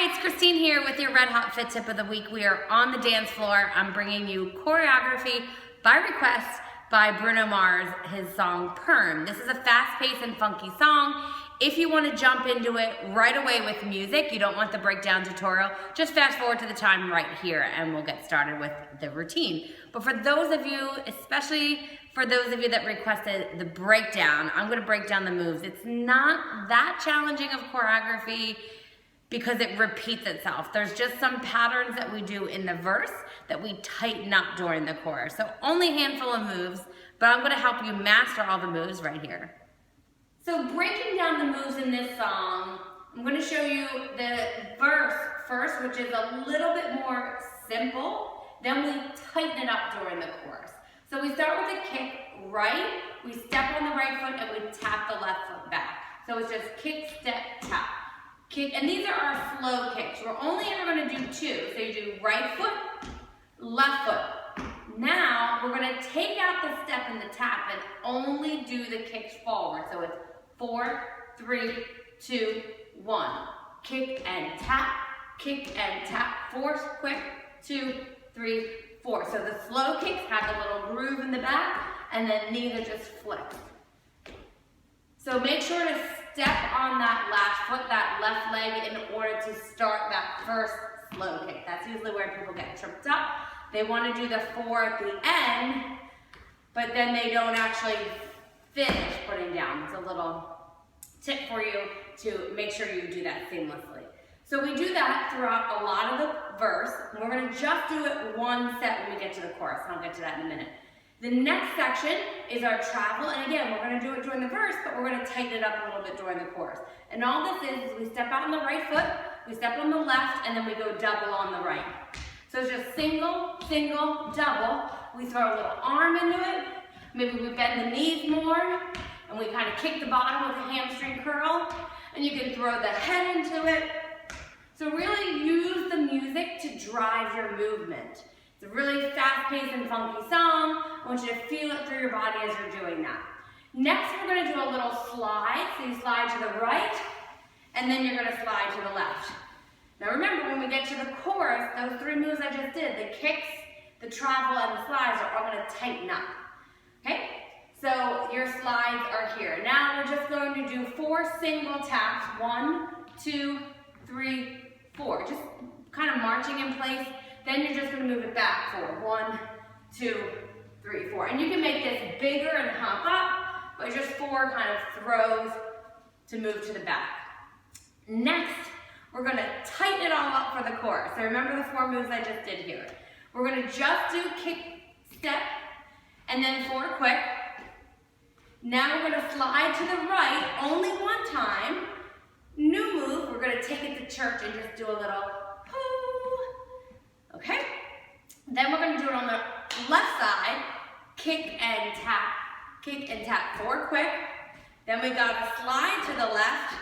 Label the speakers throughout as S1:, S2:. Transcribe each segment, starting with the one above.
S1: Hi, it's Christine here with your Red Hot Fit Tip of the Week. We are on the dance floor. I'm bringing you choreography by request by Bruno Mars, his song Perm. This is a fast-paced and funky song. If you want to jump into it right away with music, you don't want the breakdown tutorial, just fast forward to the time right here and we'll get started with the routine. But for those of you, especially for those of you that requested the breakdown, I'm going to break down the moves. It's not that challenging of choreography because it repeats itself. There's just some patterns that we do in the verse that we tighten up during the chorus. So only a handful of moves, but I'm gonna help you master all the moves right here. So breaking down the moves in this song, I'm gonna show you the verse first, which is a little bit more simple. Then we tighten it up during the chorus. So we start with a kick right, we step on the right foot and we tap the left foot back. So it's just kick, step, tap. Kick, and these are our slow kicks. We're only ever going to do two. So you do right foot, left foot. Now we're going to take out the step and the tap and only do the kicks forward. So it's 4, 3, 2, 1. Kick and tap, 4 quick, 2, 3, 4. So the slow kicks have a little groove in the back, and then these are just flips. So make sure to step on that last foot, that left leg, in order to start that first slow kick. That's usually where people get tripped up. They want to do the 4 at the end, but then they don't actually finish putting down. It's a little tip for you to make sure you do that seamlessly. So we do that throughout a lot of the verse, and we're going to just do it one set when we get to the chorus, and I'll get to that in a minute. The next section is our travel, and again, we're going to do it during the verse, but we're going to tighten it up a little bit during the chorus. And all this is we step out on the right foot, we step on the left, and then we go double on the right. So it's just single, single, double. We throw a little arm into it, maybe we bend the knees more, and we kind of kick the bottom with a hamstring curl, and you can throw the head into it. So really use the music to drive your movement. It's a really fast-paced and funky song. I want you to feel it through your body as you're doing that. Next, we're going to do a little slide. So you slide to the right, and then you're going to slide to the left. Now remember, when we get to the chorus, those 3 moves I just did, the kicks, the travel, and the slides are all going to tighten up. Okay? So your slides are here. Now we're just going to do 4 single taps. 1, 2, 3, 4. Just kind of marching in place. Then you're just going to move it back 4. 1, 2, 3, 4. And you can make this bigger and hump up, but just 4 kind of throws to move to the back. Next, we're going to tighten it all up for the chorus. So remember the 4 moves I just did here. We're going to just do kick, step, and then 4 quick. Now we're going to slide to the right only one time. New move, we're going to take it to church and just do a little okay? Then we're going to do it on the left side, kick and tap 4 quick. Then we got to slide to the left.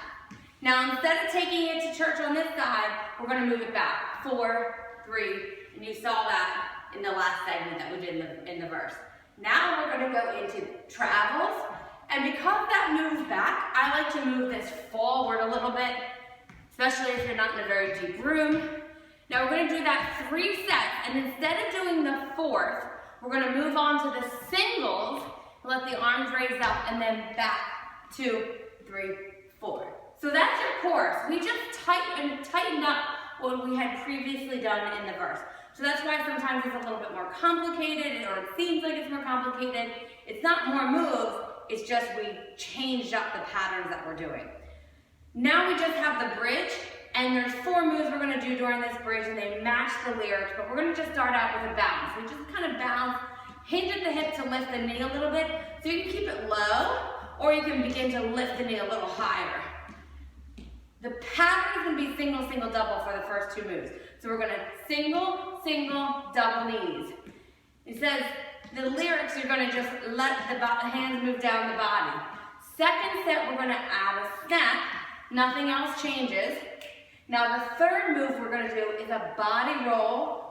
S1: Now instead of taking it to church on this side, we're going to move it back 4, 3, and you saw that in the last segment that we did in the verse. Now we're going to go into travels, and because that moves back, I like to move this forward a little bit, especially if you're not in a very deep room. Now we're going to do that 3 sets, and instead of doing the 4th, we're going to move on to the singles, let the arms raise up, and then back 2, 3, 4. So that's your chorus. We just tightened up what we had previously done in the verse. So that's why sometimes it's a little bit more complicated, or it seems like it's more complicated. It's not more moves, it's just we changed up the patterns that we're doing. Now we just have the bridge. And there's 4 moves we're going to do during this bridge, and they match the lyrics, but we're going to just start out with a bounce. We just kind of bounce, hinge at the hip to lift the knee a little bit, so you can keep it low, or you can begin to lift the knee a little higher. The pattern is going to be single, single, double for the first 2 moves. So we're going to single, single, double knees. It says the lyrics, you're going to just let the hands move down the body. Second set, we're going to add a snap. Nothing else changes. Now the 3rd move we're going to do is a body roll.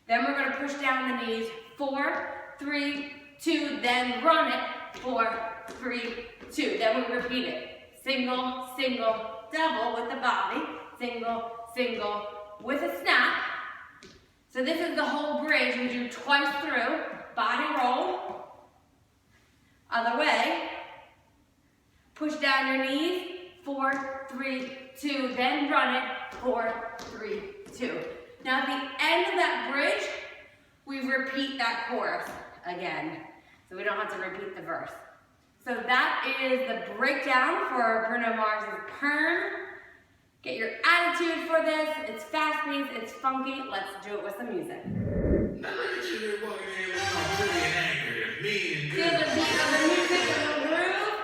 S1: Then we're going to push down the knees. 4, 3, 2, then run it. 4, 3, 2. Then we repeat it. single, single, double with the body, single, single, with a snap. So this is the whole bridge. We do twice through, body roll, other way, push down your knees, 4, 3, 2, then run it, 4, 3, 2. Now at the end of that bridge, we repeat that chorus again, so we don't have to repeat the verse. So that is the breakdown for Bruno Mars' Perm. Get your attitude for this. It's fast-paced, it's funky. Let's do it with some music. Feel the beat of the music and the groove.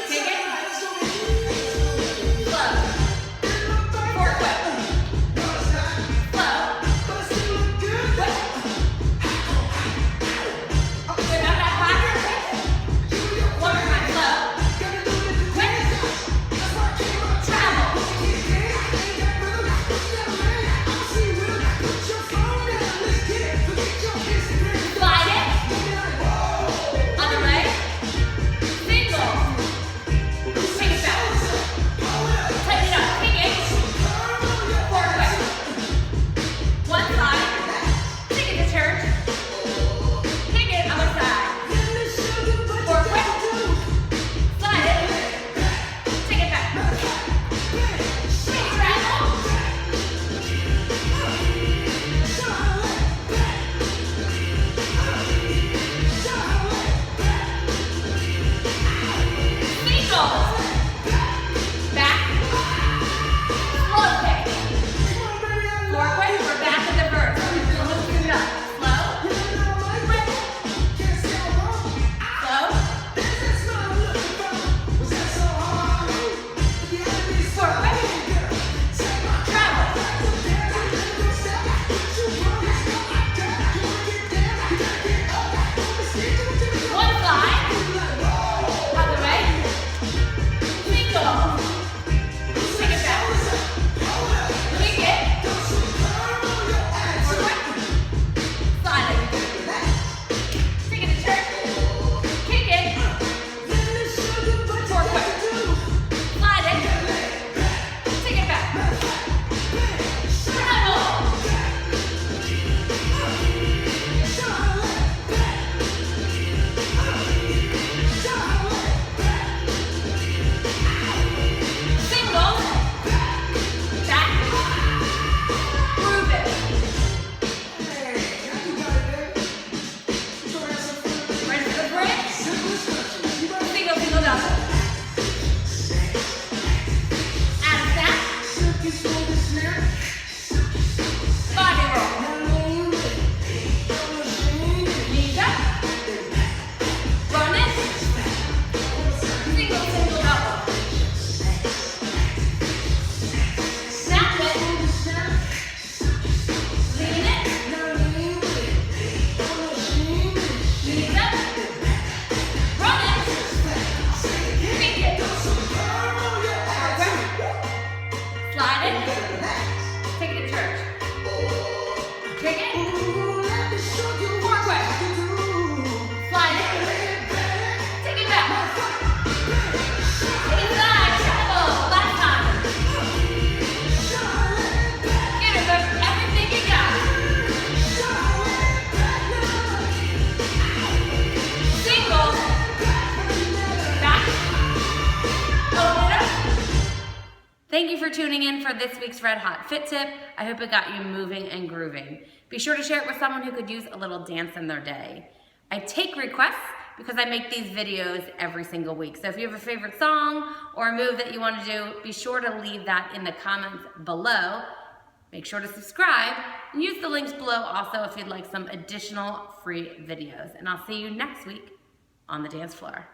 S1: Take it. Slow. Fork whip. Slow. Whip. So now that fast. One more time. Slow. Whip. Travel. Slide it. Other way. Single. Take it back. Tighten it up. Take it. Forward way. One side. Take it to church. Take it other side. Forward way. Slide it. Take it back. Take it travel. Single. Back. Slow kick. Forward way. We're back in the verse. Loosen it up. Slow. Whip. Slow. Forward way. Travel. One side. Other way. Single. Take it back. Kick it. Forward. Slide it. Take it to church. Kick it. Forward. Slide it. Take it back. Travel. Single. Back. Groove it. Ready for the bridge? Single, single, double. Add a snap. Body roll. Knees up. Run it. Single, single, double. Snap it. Lean it. Knees up. Run it. Kick it. Forward. Slide it. Take it to church. Kick it. Forward. Slide it. Take it back. Inside. Travel. Last time. Give it everything you got. Single. Back. Open it up. Thank you for tuning in for this week's Red Hot Fit Tip. I hope it got you moving and grooving. Be sure to share it with someone who could use a little dance in their day. I take requests because I make these videos every single week. So if you have a favorite song or a move that you want to do, be sure to leave that in the comments below. Make sure to subscribe and use the links below also if you'd like some additional free videos. And I'll see you next week on the dance floor.